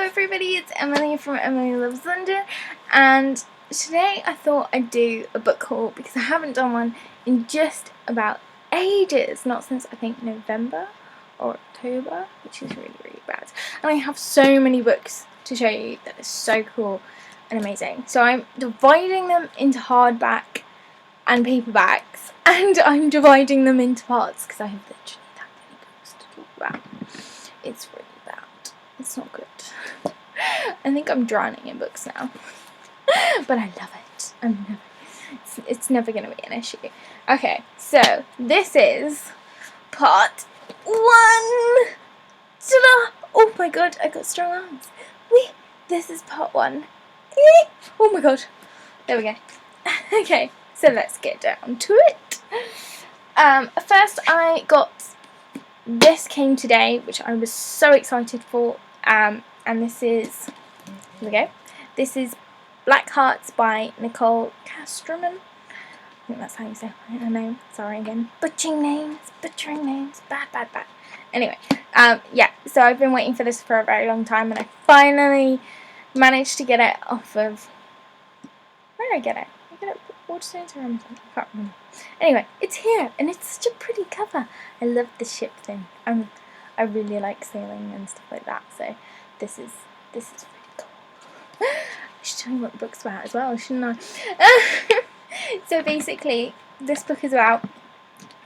everybody, it's Emily from Emily Loves London, and today I thought I'd do a book haul because I haven't done one in just about ages, not since I think November or October, which is really bad. And I have so many books to show you that are so cool and amazing. So I'm dividing them into hardback and paperbacks, and I'm dividing them into parts because I have literally that many books to talk about. It's really bad. It's not good. I think I'm drowning in books now. But I love it. It's never going to be an issue. Okay, so this is part 1. Ta-da! Oh my god, I got strong arms. This is part 1. Oh my god. There we go. Okay, so let's get down to it. First I got, this came today, which I was so excited for, and this is, here we go, this is Blackhearts by Nicole Castroman. I think that's how you say her name. Sorry again. Butchering names, bad. Anyway, yeah, so I've been waiting for this for a very long time, and I finally managed to get it off of, where did I get it? I get it at Waterstones or Amazon? I can't remember. Anyway, it's here, and it's such a pretty cover. I love the ship thing. I really like sailing and stuff like that, so this is really cool. I should tell you what the book's about as well, shouldn't I? So basically, this book is about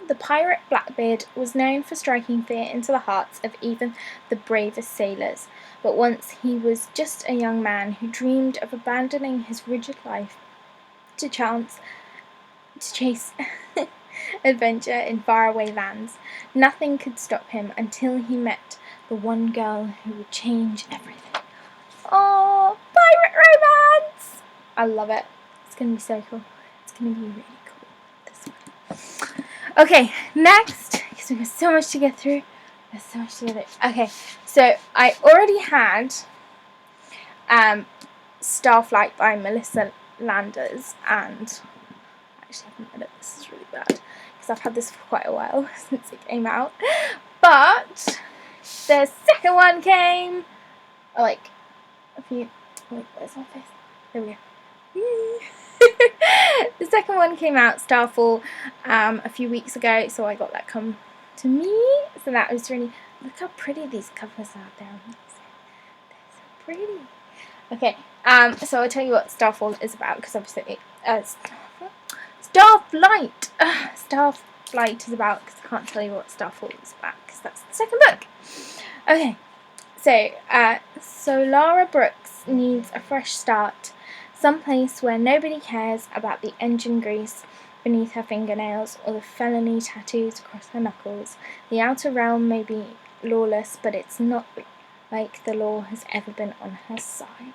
the pirate Blackbeard was known for striking fear into the hearts of even the bravest sailors, but once he was just a young man who dreamed of abandoning his rigid life to chase adventure in faraway lands. Nothing could stop him until he met the one girl who would change everything. Oh, pirate romance! I love it. It's going to be so cool. It's going to be really cool, this one. Okay, next, because we have so much to get through. There's so much to get through. Okay, so I already had Starflight by Melissa Landers, and actually I haven't read it. This is really bad because I've had this for quite a while since it came out. But the second one came like a few. Wait, where's my face? There we go. The second one came out, Starfall, a few weeks ago, so I got that come to me. So that was really, look how pretty these covers are. They're so pretty. Okay, so I'll tell you what Starfall is about, because obviously Starflight is about, because I can't tell you what Starfall is about, because that's the second book. Okay, so Lara Brooks needs a fresh start, someplace where nobody cares about the engine grease beneath her fingernails or the felony tattoos across her knuckles. The outer realm may be lawless, but it's not like the law has ever been on her side.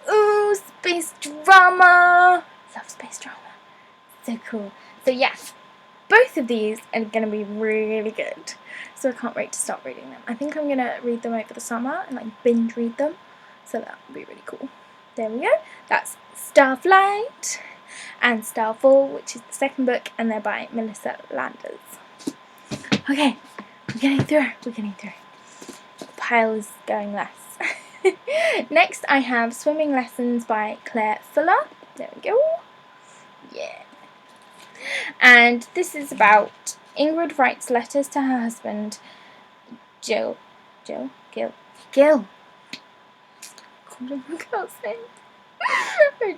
Ooh, space drama! Love space drama. So cool. So yes, both of these are going to be really good. So I can't wait to start reading them. I think I'm going to read them over the summer and like binge read them. So that would be really cool. There we go. That's Starflight and Starfall, which is the second book, and they're by Melissa Landers. Okay, we're getting through. The pile is going less. Next I have Swimming Lessons by Claire Fuller. There we go. Yeah. And this is about Ingrid writes letters to her husband, Gil. Oh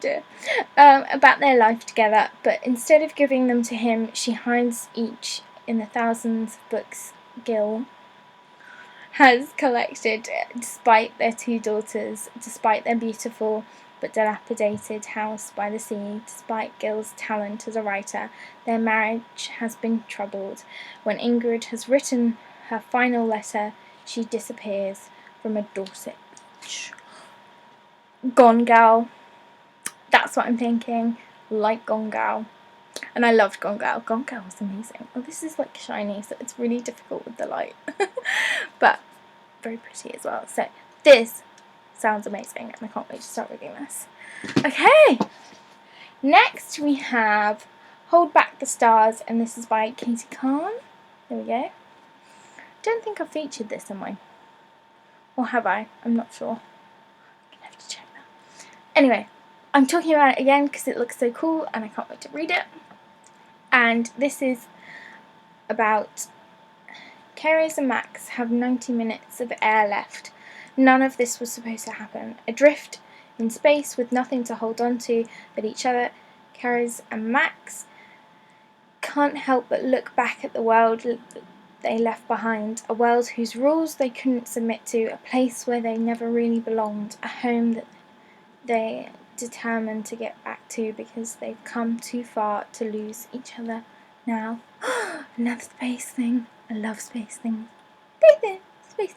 dear. About their life together, but instead of giving them to him, she hides each in the thousands of books Gil has collected, despite their 2 daughters, despite their beautiful but dilapidated house by the sea, despite Gil's talent as a writer. Their marriage has been troubled. When Ingrid has written her final letter, she disappears from a Dorset beach. Gone Gal. That's what I'm thinking. Like Gone Gal. And I loved Gone Gal. Gone Gal was amazing. Oh, this is like shiny, so it's really difficult with the light. But very pretty as well. So this sounds amazing, and I can't wait to start reading this. Okay. Next we have Hold Back the Stars, and this is by Katie Khan. There we go. Don't think I've featured this in mine. Or have I? I'm not sure. to check that. Anyway, I'm talking about it again because it looks so cool and I can't wait to read it. And this is about Kerri and Max have 90 minutes of air left. None of this was supposed to happen. Adrift in space with nothing to hold on to but each other, Kerri and Max can't help but look back at the world they left behind, a world whose rules they couldn't submit to, a place where they never really belonged, a home that they determined to get back to because they've come too far to lose each other now. Another space thing. I love space things. Space.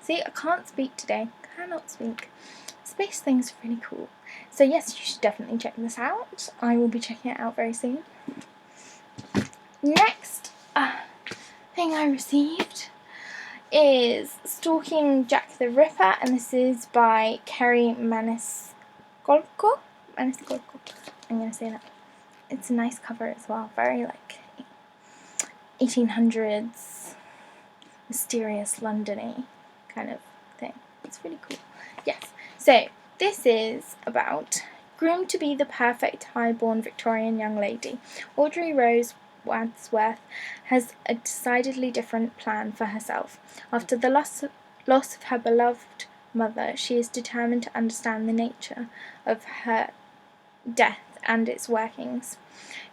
See, I can't speak today. Cannot speak. Space things are really cool. So yes, you should definitely check this out. I will be checking it out very soon. Next thing I received is Stalking Jack the Ripper, and this is by Kerri Maniscalco. I'm going to say that. It's a nice cover as well, very like 1800s, mysterious London-y kind of thing. It's really cool. Yes, so this is about groomed to be the perfect high-born Victorian young lady. Audrey Rose Wadsworth has a decidedly different plan for herself. After the loss of her beloved mother, she is determined to understand the nature of her death and its workings.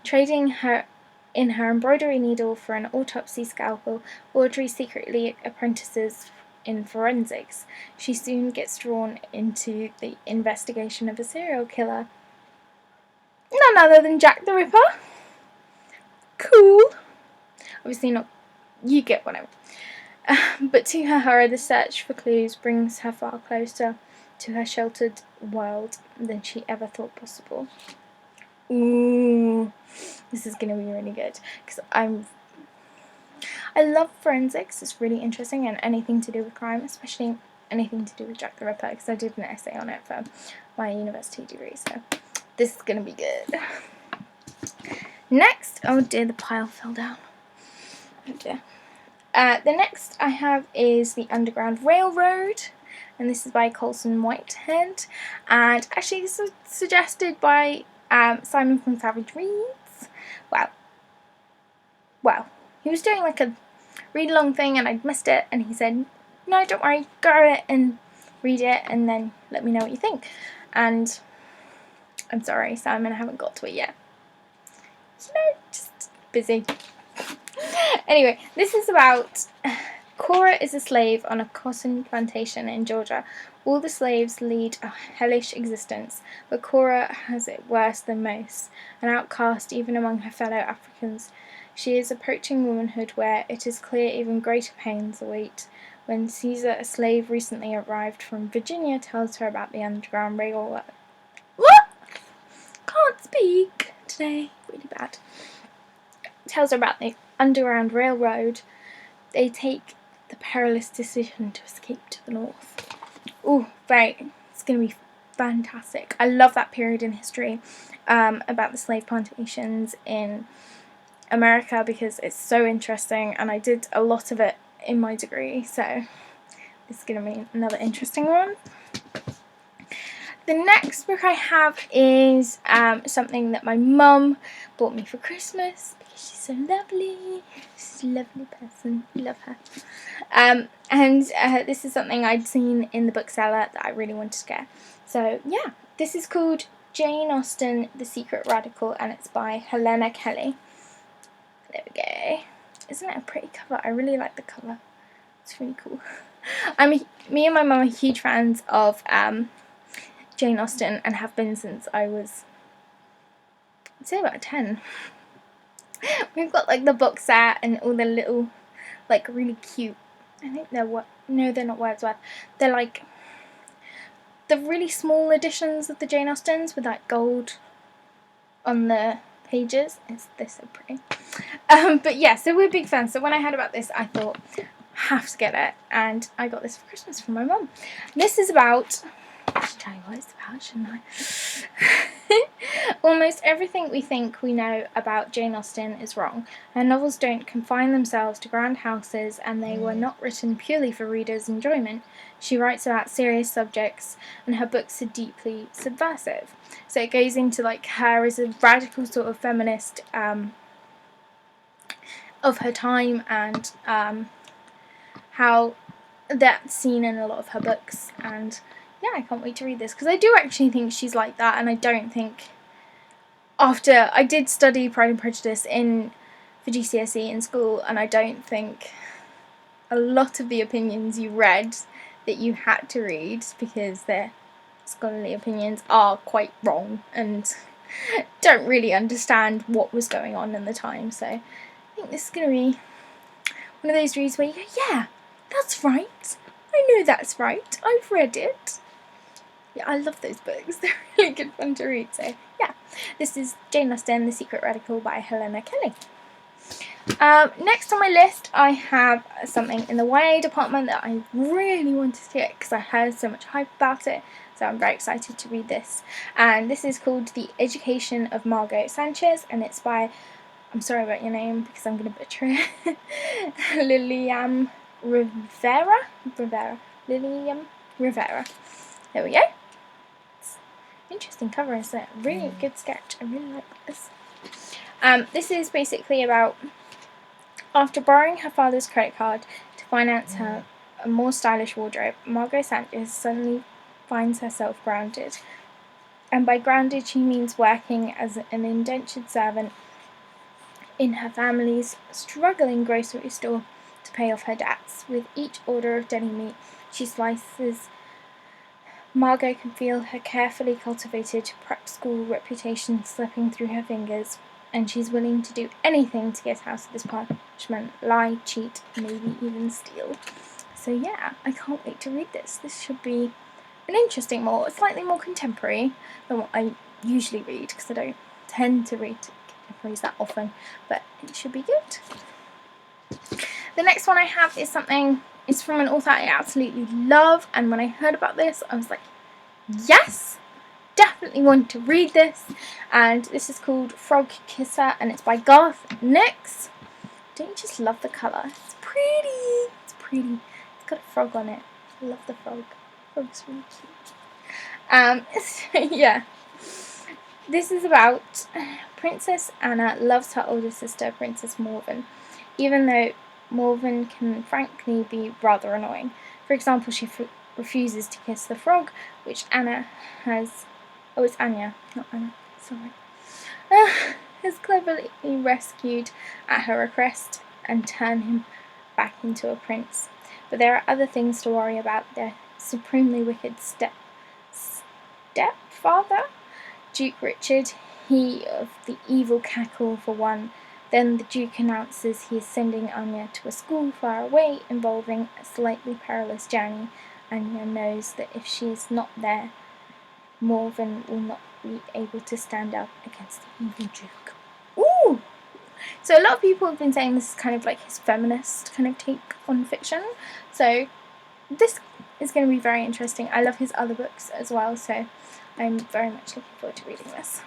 Trading her embroidery needle for an autopsy scalpel, Audrey secretly apprentices in forensics. She soon gets drawn into the investigation of a serial killer, none other than Jack the Ripper. Cool. Obviously not, you get what I mean. But to her horror, the search for clues brings her far closer to her sheltered world than she ever thought possible. Ooh, this is going to be really good because I love forensics. It's really interesting, and anything to do with crime, especially anything to do with Jack the Ripper, because I did an essay on it for my university degree, so this is going to be good. Next, oh dear, the pile fell down. Oh dear. The next I have is The Underground Railroad, and this is by Colson Whitehead, and actually this was suggested by Simon from Savage Reads. Well, he was doing like a read-along thing and I'd missed it, and he said, no, don't worry, go it and read it and then let me know what you think. And I'm sorry, Simon, I haven't got to it yet. You know, just busy. Anyway, this is about Cora is a slave on a cotton plantation in Georgia. All the slaves lead a hellish existence, but Cora has it worse than most, an outcast even among her fellow Africans. She is approaching womanhood where it is clear even greater pains await. When Caesar, a slave recently arrived from Virginia, tells her about the Underground Railroad. What? Can't speak today. Really bad. Tells her about the Underground Railroad. They take the perilous decision to escape to the north. Ooh, it's going to be fantastic. I love that period in history about the slave plantations in America because it's so interesting, and I did a lot of it in my degree, so this is going to be another interesting one. The next book I have is something that my mum bought me for Christmas because she's so lovely. She's a lovely person. I love her. And this is something I'd seen in the bookseller that I really wanted to get. So yeah, this is called Jane Austen, The Secret Radical, and it's by Helena Kelly. There we go. Isn't it a pretty cover? I really like the cover. It's really cool. Me and my mum are huge fans of Jane Austen and have been since I was, I'd say about 10. We've got like the book set and all the little, like really cute, I think they're not Wordsworth. They're like the really small editions of the Jane Austens with like gold on the pages. They're so pretty. But yeah, so we're big fans. So when I heard about this, I thought, have to get it, and I got this for Christmas from my mum. This is about, I should tell you what it's about, shouldn't I? Almost everything we think we know about Jane Austen is wrong. Her novels don't confine themselves to grand houses, and they were not written purely for readers' enjoyment. She writes about serious subjects, and her books are deeply subversive. So it goes into like her as a radical sort of feminist of her time, and how that's seen in a lot of her books. And yeah, I can't wait to read this, because I do actually think she's like that, and I don't think, after I did study Pride and Prejudice for GCSE in school, and I don't think a lot of the opinions you read that you had to read because they're scholarly opinions are quite wrong and don't really understand what was going on in the time. So I think this is going to be one of those reads where you go, yeah, that's right. I know that's right. I've read it. Yeah, I love those books. They're really good fun to read. So yeah, this is Jane Austen, The Secret Radical by Helena Kelly. Next on my list, I have something in the YA department that I really wanted to get because I heard so much hype about it. So I'm very excited to read this. And this is called The Education of Margot Sanchez, and it's by, I'm sorry about your name because I'm going to butcher it, Lilliam Rivera. Lilliam Rivera. There we go. Interesting cover, isn't it? Really good sketch. I really like this. This is basically about, after borrowing her father's credit card to finance her a more stylish wardrobe, Margot Sanchez suddenly finds herself grounded. And by grounded, she means working as an indentured servant in her family's struggling grocery store to pay off her debts. With each order of deli meat she slices, Margot can feel her carefully cultivated prep school reputation slipping through her fingers, and she's willing to do anything to get out of this punishment, lie, cheat, maybe even steal. So yeah, I can't wait to read this. This should be an interesting, slightly more contemporary than what I usually read, because I don't tend to read contemporaries that often, but it should be good. The next one I have is it's from an author I absolutely love, and when I heard about this, I was like, yes, definitely want to read this. And this is called Frogkisser, and it's by Garth Nix. Don't you just love the colour? It's pretty. It's pretty. It's got a frog on it. I love the frog. Frog's really cute. Yeah. This is about Princess Anna loves her older sister, Princess Morven, even though Morven can frankly be rather annoying. For example, she refuses to kiss the frog, which Anna has... Oh, it's Anya, not Anna. Sorry. Has cleverly rescued at her request and turned him back into a prince. But there are other things to worry about. Their supremely wicked stepfather, Duke Richard, he of the evil cackle for one. Then the Duke announces he is sending Anya to a school far away, involving a slightly perilous journey. Anya knows that if she is not there, Morven will not be able to stand up against the evil Duke. Ooh! So a lot of people have been saying this is kind of like his feminist kind of take on fiction. So this is going to be very interesting. I love his other books as well, so I'm very much looking forward to reading this.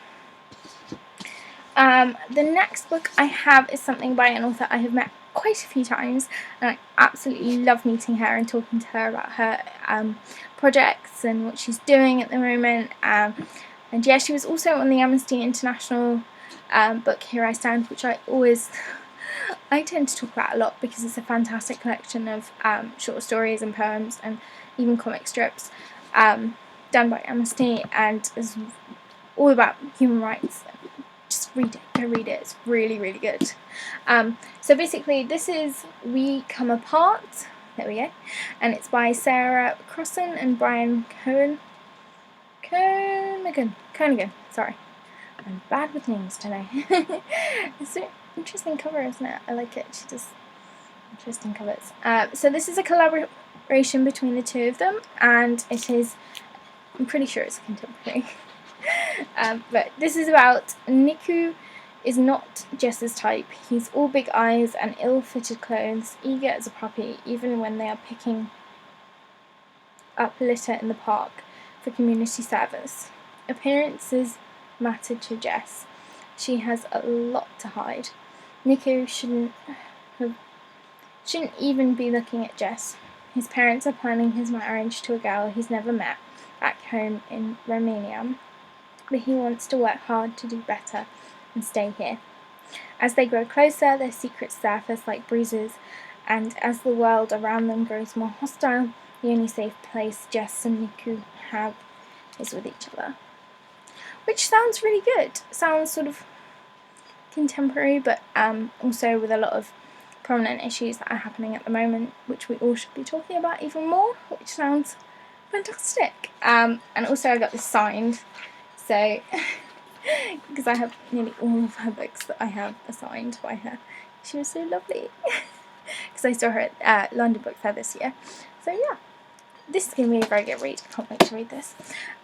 The next book I have is something by an author I have met quite a few times, and I absolutely love meeting her and talking to her about her projects and what she's doing at the moment. And yeah, she was also on the Amnesty International book Here I Stand, which I tend to talk about a lot because it's a fantastic collection of short stories and poems and even comic strips done by Amnesty, and is all about human rights. Just read it, go read it, it's really, really good. So basically this is We Come Apart, there we go, and it's by Sarah Crossan and Brian Conaghan, sorry. I'm bad with names today. It's an interesting cover, isn't it? I like it, she does interesting covers. So this is a collaboration between the two of them, and it is, I'm pretty sure it's a contemporary. But this is about Niku is not Jess's type. He's all big eyes and ill-fitted clothes, eager as a puppy, even when they are picking up litter in the park for community service. Appearances matter to Jess. She has a lot to hide. Nico shouldn't even be looking at Jess. His parents are planning his marriage to a girl he's never met back home in Romania, but he wants to work hard to do better and stay here. As they grow closer, their secrets surface like bruises, and as the world around them grows more hostile, the only safe place Jess and Nico have is with each other. Which sounds really good. Sounds sort of contemporary, but also with a lot of prominent issues that are happening at the moment, which we all should be talking about even more, which sounds fantastic. And also I got this signed, so because I have nearly all of her books that I have are signed by her. She was so lovely. Because I saw her at London Book Fair this year. So yeah, this is going to be a very good read. I can't wait to read this.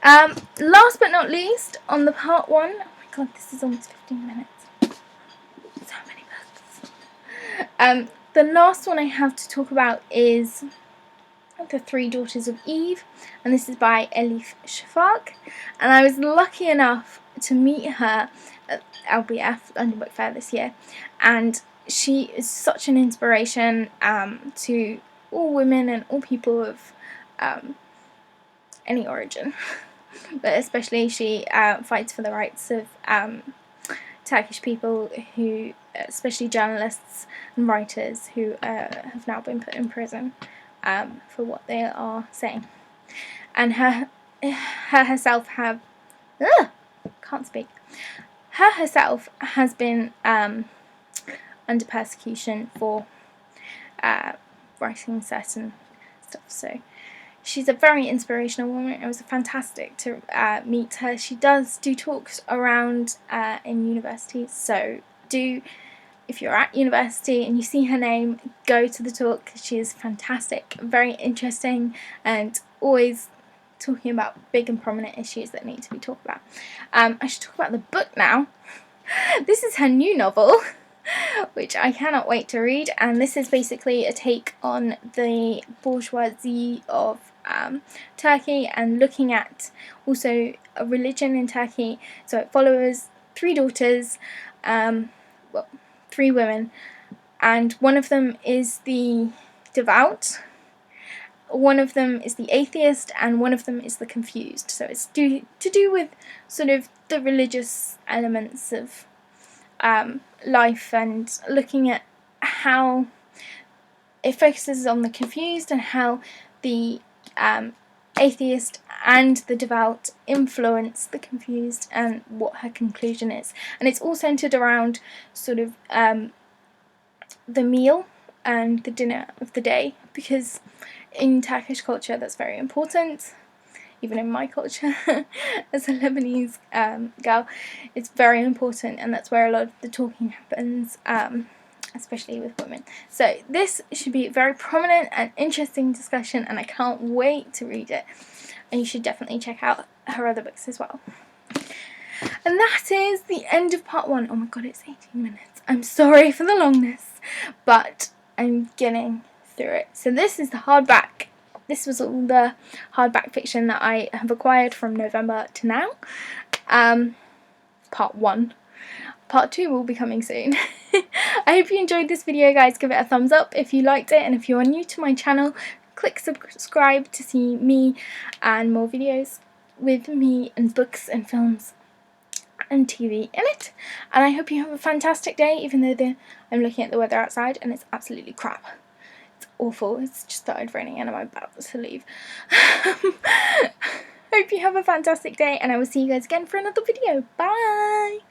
Last but not least, on the part 1, oh my god, this is almost 15 minutes. So many books. The last one I have to talk about is The Three Daughters of Eve, and this is by Elif Shafak. And I was lucky enough to meet her at LBF, London Book Fair, this year, and she is such an inspiration to all women and all people of any origin, but especially she fights for the rights of Turkish people, who, especially journalists and writers who have now been put in prison for what they are saying. And her herself has been under persecution for writing certain stuff. So she's a very inspirational woman. It was fantastic to meet her. She does do talks around in universities, so if you're at university and you see her name, go to the talk. She is fantastic, very interesting, and always talking about big and prominent issues that need to be talked about. I should talk about the book now. This is her new novel, which I cannot wait to read, and this is basically a take on the bourgeoisie of Turkey, and looking at also a religion in Turkey. So it follows 3 daughters, 3 women, and one of them is the devout, one of them is the atheist, and one of them is the confused. So it's to do with sort of the religious elements of life, and looking at how it focuses on the confused and how the atheist and the devout influence the confused and what her conclusion is. And it's all centered around sort of the meal and the dinner of the day, because in Turkish culture that's very important. Even in my culture as a Lebanese girl, it's very important, and that's where a lot of the talking happens, especially with women. So this should be a very prominent and interesting discussion, and I can't wait to read it. And you should definitely check out her other books as well. And that is the end of part 1. Oh my god, it's 18 minutes. I'm sorry for the longness, but I'm getting through it. So this is the hardback. This was all the hardback fiction that I have acquired from November to now. Part 1. Part 2 will be coming soon. I hope you enjoyed this video, guys. Give it a thumbs up if you liked it, and if you are new to my channel, click subscribe to see me and more videos with me and books and films and TV in it. And I hope you have a fantastic day, even though I'm looking at the weather outside and it's absolutely crap. Awful. It's just started raining and I'm about to leave. Hope you have a fantastic day, and I will see you guys again for another video. Bye!